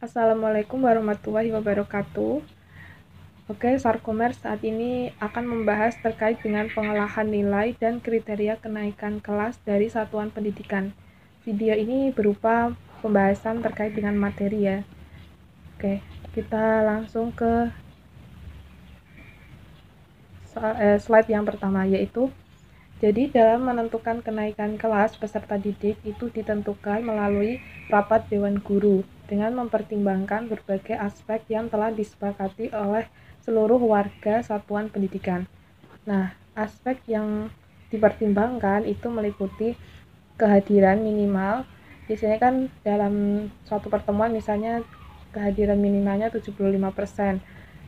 Assalamualaikum warahmatullahi wabarakatuh. Oke, Sarkomer saat ini akan membahas terkait dengan pengolahan nilai dan kriteria kenaikan kelas dari satuan pendidikan. Video ini berupa pembahasan terkait dengan materi ya. Oke, kita langsung ke slide yang pertama, yaitu jadi dalam menentukan kenaikan kelas peserta didik itu ditentukan melalui rapat Dewan Guru dengan mempertimbangkan berbagai aspek yang telah disepakati oleh seluruh warga satuan pendidikan. Nah, aspek yang dipertimbangkan itu meliputi kehadiran minimal. Biasanya kan dalam suatu pertemuan misalnya kehadiran minimalnya 75%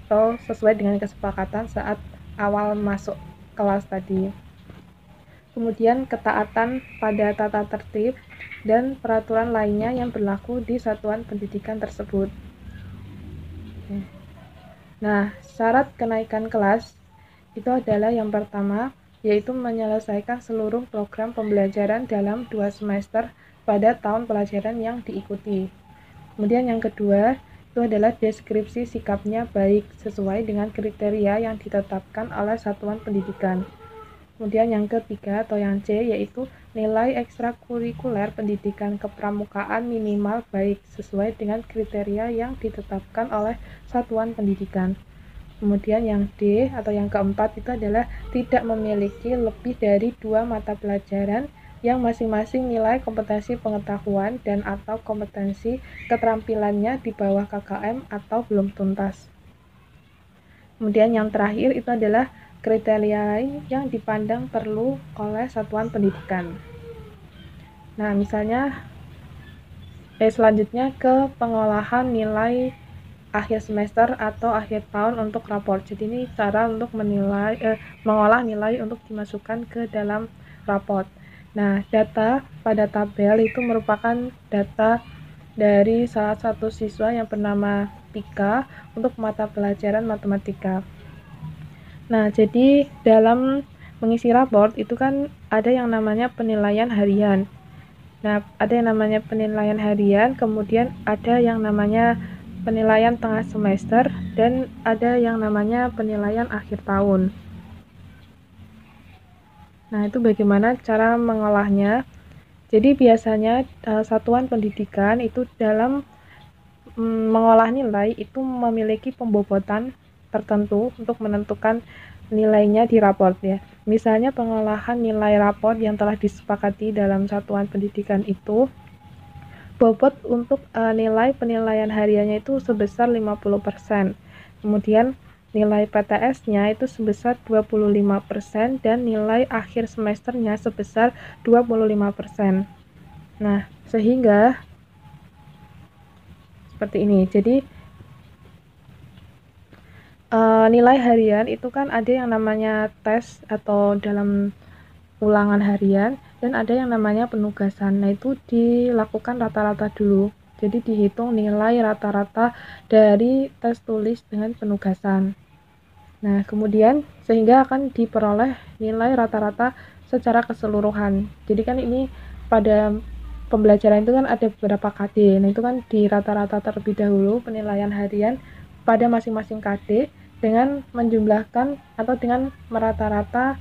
atau sesuai dengan kesepakatan saat awal masuk kelas tadi. Kemudian ketaatan pada tata tertib dan peraturan lainnya yang berlaku di satuan pendidikan tersebut. Nah, syarat kenaikan kelas itu adalah yang pertama, yaitu menyelesaikan seluruh program pembelajaran dalam 2 semester pada tahun pelajaran yang diikuti. Kemudian yang kedua, itu adalah deskripsi sikapnya baik sesuai dengan kriteria yang ditetapkan oleh satuan pendidikan. Kemudian yang ketiga atau yang C, yaitu nilai ekstrakurikuler pendidikan kepramukaan minimal baik sesuai dengan kriteria yang ditetapkan oleh satuan pendidikan. Kemudian yang D atau yang keempat itu adalah tidak memiliki lebih dari 2 mata pelajaran yang masing-masing nilai kompetensi pengetahuan dan atau kompetensi keterampilannya di bawah KKM atau belum tuntas. Kemudian yang terakhir itu adalah kriteria yang dipandang perlu oleh satuan pendidikan. Nah, misalnya selanjutnya ke pengolahan nilai akhir semester atau akhir tahun untuk raport. Jadi ini cara untuk mengolah nilai untuk dimasukkan ke dalam raport. Nah, data pada tabel itu merupakan data dari salah satu siswa yang bernama Pika untuk mata pelajaran matematika. Nah, jadi dalam mengisi raport itu kan ada yang namanya penilaian harian. Nah, ada yang namanya penilaian harian, kemudian ada yang namanya penilaian tengah semester, dan ada yang namanya penilaian akhir tahun. Nah, itu bagaimana cara mengolahnya? Jadi biasanya satuan pendidikan itu dalam mengolah nilai itu memiliki pembobotan tertentu untuk menentukan nilainya di raport ya. Misalnya pengolahan nilai raport yang telah disepakati dalam satuan pendidikan itu bobot untuk nilai penilaian hariannya itu sebesar 50%. Kemudian nilai PTS-nya itu sebesar 25% dan nilai akhir semesternya sebesar 25%. Nah, sehingga seperti ini. Jadi nilai harian itu kan ada yang namanya tes atau dalam ulangan harian dan ada yang namanya penugasan. Nah, itu dilakukan rata-rata dulu. Jadi dihitung nilai rata-rata dari tes tulis dengan penugasan. Nah, kemudian sehingga akan diperoleh nilai rata-rata secara keseluruhan. Jadi kan ini pada pembelajaran itu kan ada beberapa KD. Nah, itu kan di rata-rata terlebih dahulu penilaian harian pada masing-masing KD dengan menjumlahkan atau dengan merata-rata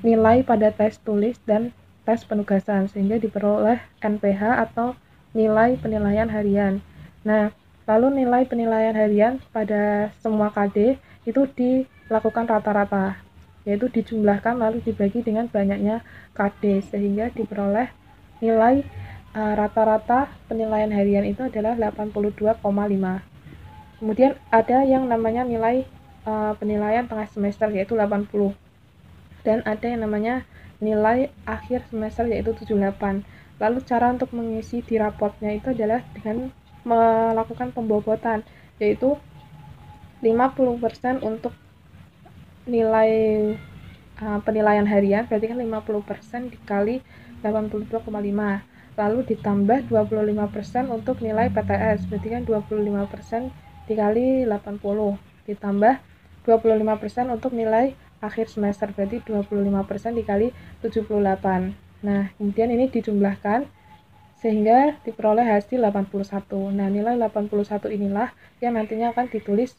nilai pada tes tulis dan tes penugasan sehingga diperoleh NPH atau nilai penilaian harian. Nah, lalu nilai penilaian harian pada semua KD itu dilakukan rata-rata, yaitu dijumlahkan lalu dibagi dengan banyaknya KD sehingga diperoleh nilai rata-rata penilaian harian itu adalah 82,5. Kemudian ada yang namanya nilai penilaian tengah semester yaitu 80. Dan ada yang namanya nilai akhir semester yaitu 78. Lalu cara untuk mengisi di raportnya itu adalah dengan melakukan pembobotan, yaitu 50% untuk nilai penilaian harian, berarti kan 50% dikali 82,5. Lalu ditambah 25% untuk nilai PTS, berarti kan 25% dikali 80. Ditambah 25% untuk nilai akhir semester, berarti 25% dikali 78. Nah, kemudian ini dijumlahkan sehingga diperoleh hasil 81. Nah, nilai 81 inilah yang nantinya akan ditulis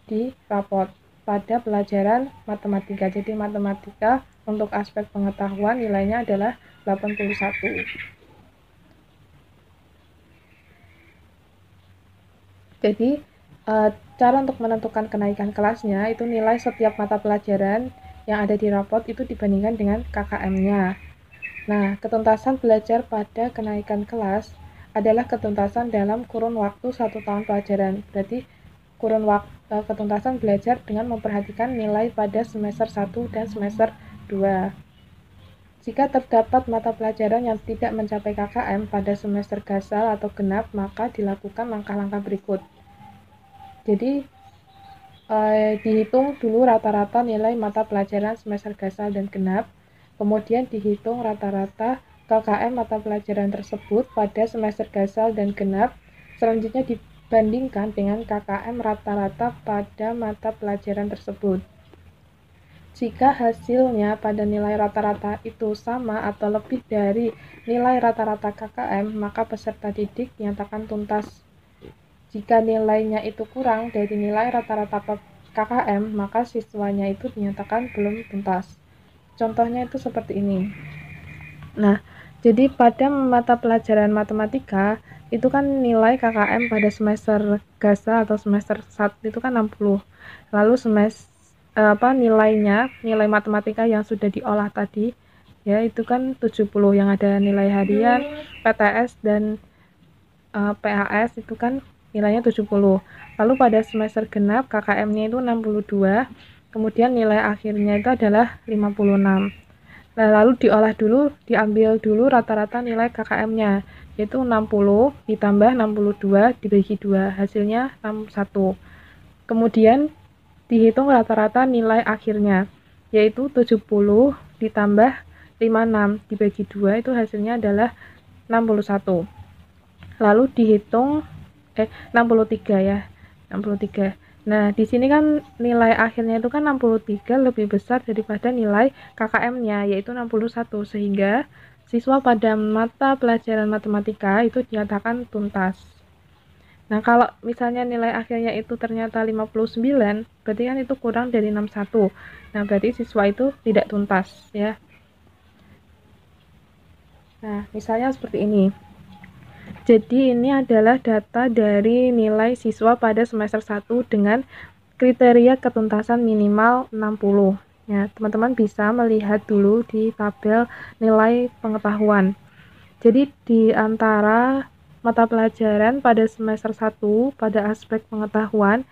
di raport pada pelajaran matematika. Jadi matematika untuk aspek pengetahuan nilainya adalah 81. Jadi cara untuk menentukan kenaikan kelasnya itu nilai setiap mata pelajaran yang ada di raport itu dibandingkan dengan KKM-nya. Nah, ketuntasan belajar pada kenaikan kelas adalah ketuntasan dalam kurun waktu 1 tahun pelajaran. Berarti kurun waktu ketuntasan belajar dengan memperhatikan nilai pada semester 1 dan semester 2. Jika terdapat mata pelajaran yang tidak mencapai KKM pada semester gasal atau genap, maka dilakukan langkah-langkah berikut. Jadi, dihitung dulu rata-rata nilai mata pelajaran semester gasal dan genap, kemudian dihitung rata-rata KKM mata pelajaran tersebut pada semester gasal dan genap, selanjutnya dibandingkan dengan KKM rata-rata pada mata pelajaran tersebut. Jika hasilnya pada nilai rata-rata itu sama atau lebih dari nilai rata-rata KKM, maka peserta didik dinyatakan tuntas. Jika nilainya itu kurang dari nilai rata-rata KKM, maka siswanya itu dinyatakan belum tuntas. Contohnya itu seperti ini. Nah, jadi pada mata pelajaran matematika, itu kan nilai KKM pada semester gasal atau semester 1 itu kan 60. Lalu nilai matematika yang sudah diolah tadi, ya itu kan 70 yang ada nilai harian, PTS dan PAS itu kan nilainya 70. Lalu pada semester genap KKM-nya itu 62, kemudian nilai akhirnya itu adalah 56. Nah, lalu diambil dulu rata-rata nilai KKM-nya, yaitu 60 ditambah 62 dibagi 2, hasilnya 61. Kemudian dihitung rata-rata nilai akhirnya, yaitu 70 ditambah 56 dibagi 2, itu hasilnya adalah 61. Lalu dihitung 63 ya. 63. Nah, di sini kan nilai akhirnya itu kan 63 lebih besar daripada nilai KKM-nya yaitu 61, sehingga siswa pada mata pelajaran matematika itu dinyatakan tuntas. Nah, kalau misalnya nilai akhirnya itu ternyata 59, berarti kan itu kurang dari 61. Nah, berarti siswa itu tidak tuntas ya. Nah, misalnya seperti ini. Jadi ini adalah data dari nilai siswa pada semester 1 dengan kriteria ketuntasan minimal 60. Ya, teman-teman bisa melihat dulu di tabel nilai pengetahuan. Jadi di antara mata pelajaran pada semester 1 pada aspek pengetahuan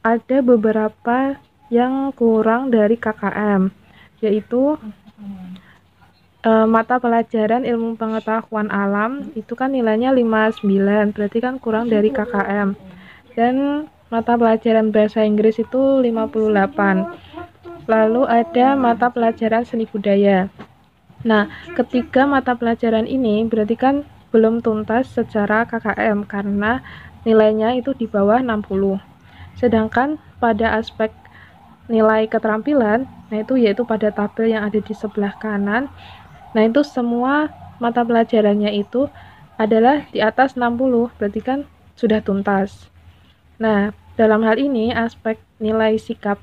ada beberapa yang kurang dari KKM, yaitu mata pelajaran ilmu pengetahuan alam itu kan nilainya 59, berarti kan kurang dari KKM. Dan mata pelajaran bahasa Inggris itu 58. Lalu ada mata pelajaran seni budaya. Nah, ketiga mata pelajaran ini berarti kan belum tuntas secara KKM karena nilainya itu di bawah 60. Sedangkan pada aspek nilai keterampilan, nah itu yaitu pada tabel yang ada di sebelah kanan. Nah, itu semua mata pelajarannya itu adalah di atas 60, berarti kan sudah tuntas. Nah, dalam hal ini aspek nilai sikap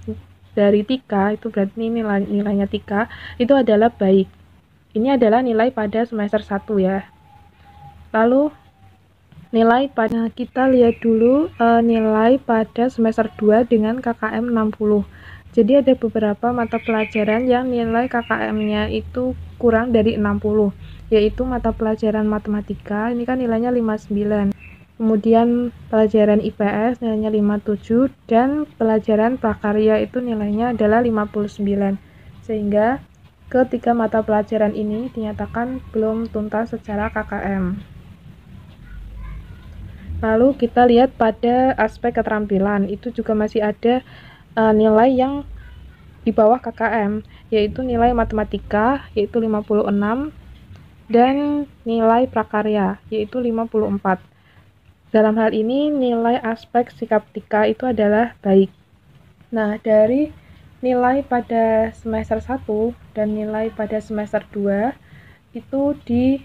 dari Tika itu berarti nilainya Tika itu adalah baik. Ini adalah nilai pada semester 1 ya. Lalu nilai pada kita lihat dulu nilai pada semester 2 dengan KKM 60. Jadi ada beberapa mata pelajaran yang nilai KKM-nya itu kurang dari 60, yaitu mata pelajaran matematika, ini kan nilainya 59. Kemudian pelajaran IPS nilainya 57 dan pelajaran prakarya itu nilainya adalah 59. Sehingga ketiga mata pelajaran ini dinyatakan belum tuntas secara KKM. Lalu kita lihat pada aspek keterampilan, itu juga masih ada nilai yang di bawah KKM, yaitu nilai matematika, yaitu 56, dan nilai prakarya, yaitu 54. Dalam hal ini, nilai aspek sikap Tika itu adalah baik. Nah, dari nilai pada semester 1 dan nilai pada semester 2, itu di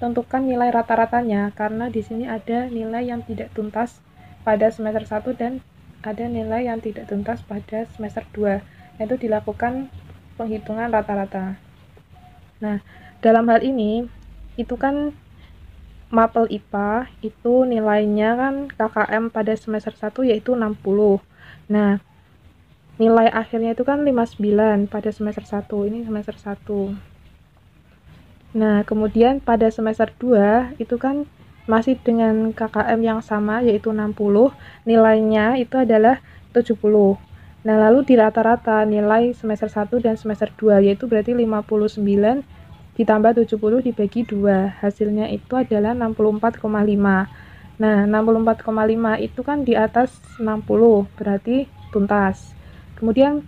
tentukan nilai rata-ratanya, karena di sini ada nilai yang tidak tuntas pada semester 1 dan ada nilai yang tidak tuntas pada semester 2. Itu dilakukan penghitungan rata-rata. Nah, dalam hal ini itu kan mapel IPA itu nilainya kan KKM pada semester 1 yaitu 60. Nah, nilai akhirnya itu kan 59 pada semester 1. Ini semester 1. Nah, kemudian pada semester 2 itu kan masih dengan KKM yang sama yaitu 60, nilainya itu adalah 70. Nah, lalu di rata-rata nilai semester 1 dan semester 2 yaitu berarti 59 ditambah 70 dibagi 2. Hasilnya itu adalah 64,5. Nah, 64,5 itu kan di atas 60, berarti tuntas. Kemudian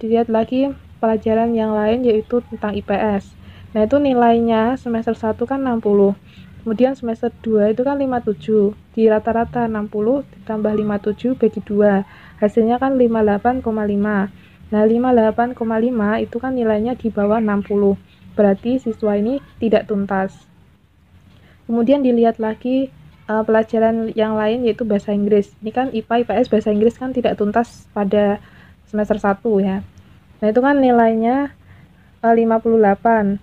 dilihat lagi pelajaran yang lain yaitu tentang IPS. Nah, itu nilainya semester 1 kan 60. Kemudian semester 2 itu kan 57. Di rata-rata 60 ditambah 57 bagi 2. Hasilnya kan 58,5. Nah, 58,5 itu kan nilainya di bawah 60. Berarti siswa ini tidak tuntas. Kemudian dilihat lagi pelajaran yang lain yaitu bahasa Inggris. Ini kan IPA, IPS, bahasa Inggris kan tidak tuntas pada semester 1 ya. Nah, itu kan nilainya 58.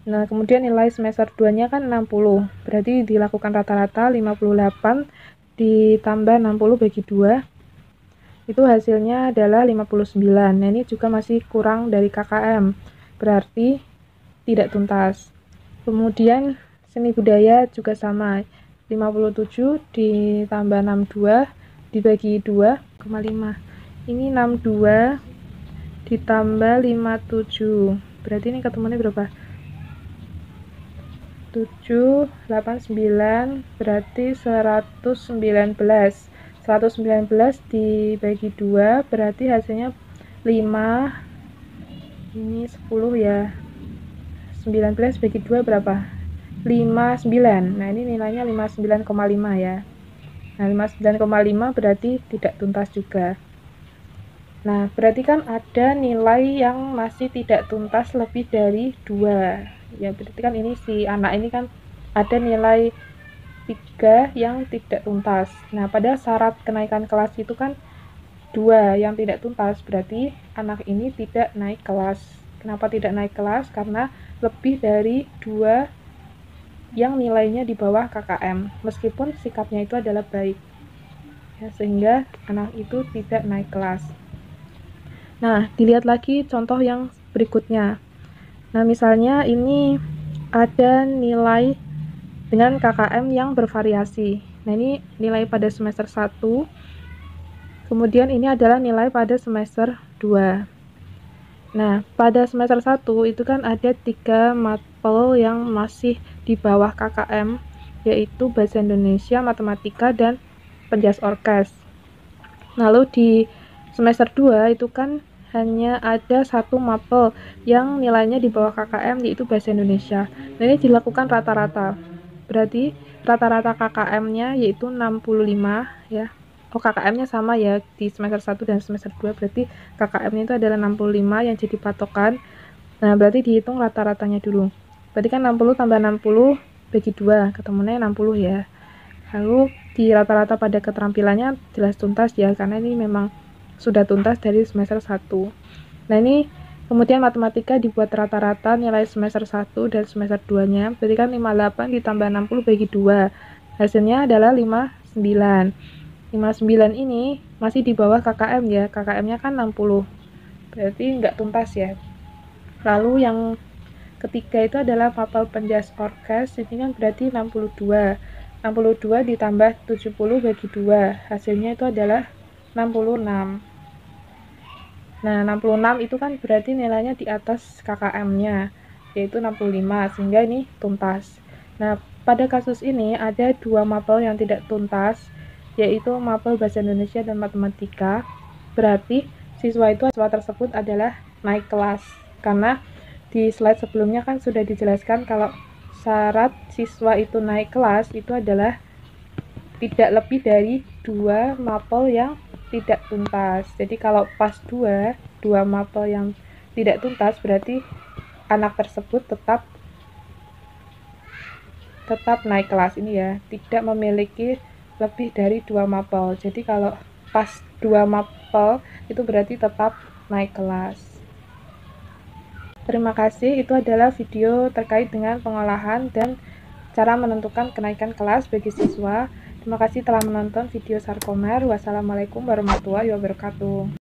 Nah, kemudian nilai semester 2-nya kan 60. Berarti dilakukan rata-rata 58 ditambah 60 bagi 2. Itu hasilnya adalah 59. Nah, ini juga masih kurang dari KKM. Berarti tidak tuntas. Kemudian seni budaya juga sama. 57 ditambah 62 dibagi 2,5. Ini 62 ditambah 57. Berarti ini ketemuannya berapa? 7, 8, 9, berarti 119. 119 dibagi 2, berarti hasilnya 5. Ini 10 ya. 19 bagi 2 berapa? 59. Nah, ini nilainya 59,5 ya. Nah, 59,5 berarti tidak tuntas juga. Nah, berarti kan ada nilai yang masih tidak tuntas lebih dari 2. Ya, berarti kan ini si anak ini kan ada nilai 3 yang tidak tuntas. Nah, pada syarat kenaikan kelas itu kan 2 yang tidak tuntas, berarti anak ini tidak naik kelas. Kenapa tidak naik kelas? Karena lebih dari 2 yang nilainya di bawah KKM, meskipun sikapnya itu adalah baik. Ya, sehingga anak itu tidak naik kelas. Nah, dilihat lagi contoh yang berikutnya. Nah, misalnya ini ada nilai dengan KKM yang bervariasi. Nah, ini nilai pada semester 1. Kemudian ini adalah nilai pada semester 2. Nah, pada semester 1 itu kan ada 3 mapel yang masih di bawah KKM, yaitu Bahasa Indonesia, Matematika, dan Penjas Orkes. Lalu di semester 2 itu kan hanya ada 1 mapel yang nilainya di bawah KKM, yaitu Bahasa Indonesia. Nah, ini dilakukan rata-rata. Berarti rata-rata KKM-nya yaitu 65 ya. Oh, KKM-nya sama ya di semester 1 dan semester 2, berarti KKM-nya itu adalah 65 yang jadi patokan. Nah, berarti dihitung rata-ratanya dulu. Berarti kan 60 tambah 60 bagi 2, ketemunya 60 ya. Lalu di rata-rata pada keterampilannya jelas tuntas ya, karena ini memang sudah tuntas dari semester 1. Nah, ini kemudian matematika dibuat rata-rata nilai semester 1 dan semester 2-nya. Berarti kan 58 ditambah 60 bagi 2. Hasilnya adalah 59. 59 ini masih di bawah KKM ya. KKM-nya kan 60. Berarti nggak tuntas ya. Lalu yang ketiga itu adalah mapel Penjas Orkes. Ini kan berarti 62. 62 ditambah 70 bagi 2. Hasilnya itu adalah 66. Nah, 66 itu kan berarti nilainya di atas KKM-nya, yaitu 65, sehingga ini tuntas. Nah, pada kasus ini ada 2 mapel yang tidak tuntas, yaitu mapel Bahasa Indonesia dan Matematika. Berarti siswa tersebut adalah naik kelas. Karena di slide sebelumnya kan sudah dijelaskan kalau syarat siswa itu naik kelas itu adalah tidak lebih dari 2 mapel yang tidak tuntas. Jadi kalau pas 2 mapel yang tidak tuntas, berarti anak tersebut tetap tetap naik kelas ini ya, tidak memiliki lebih dari 2 mapel. Jadi kalau pas 2 mapel itu berarti tetap naik kelas. Terima kasih, itu adalah video terkait dengan pengolahan dan cara menentukan kenaikan kelas bagi siswa. Terima kasih telah menonton video Sarkomer. Wassalamualaikum warahmatullahi wabarakatuh.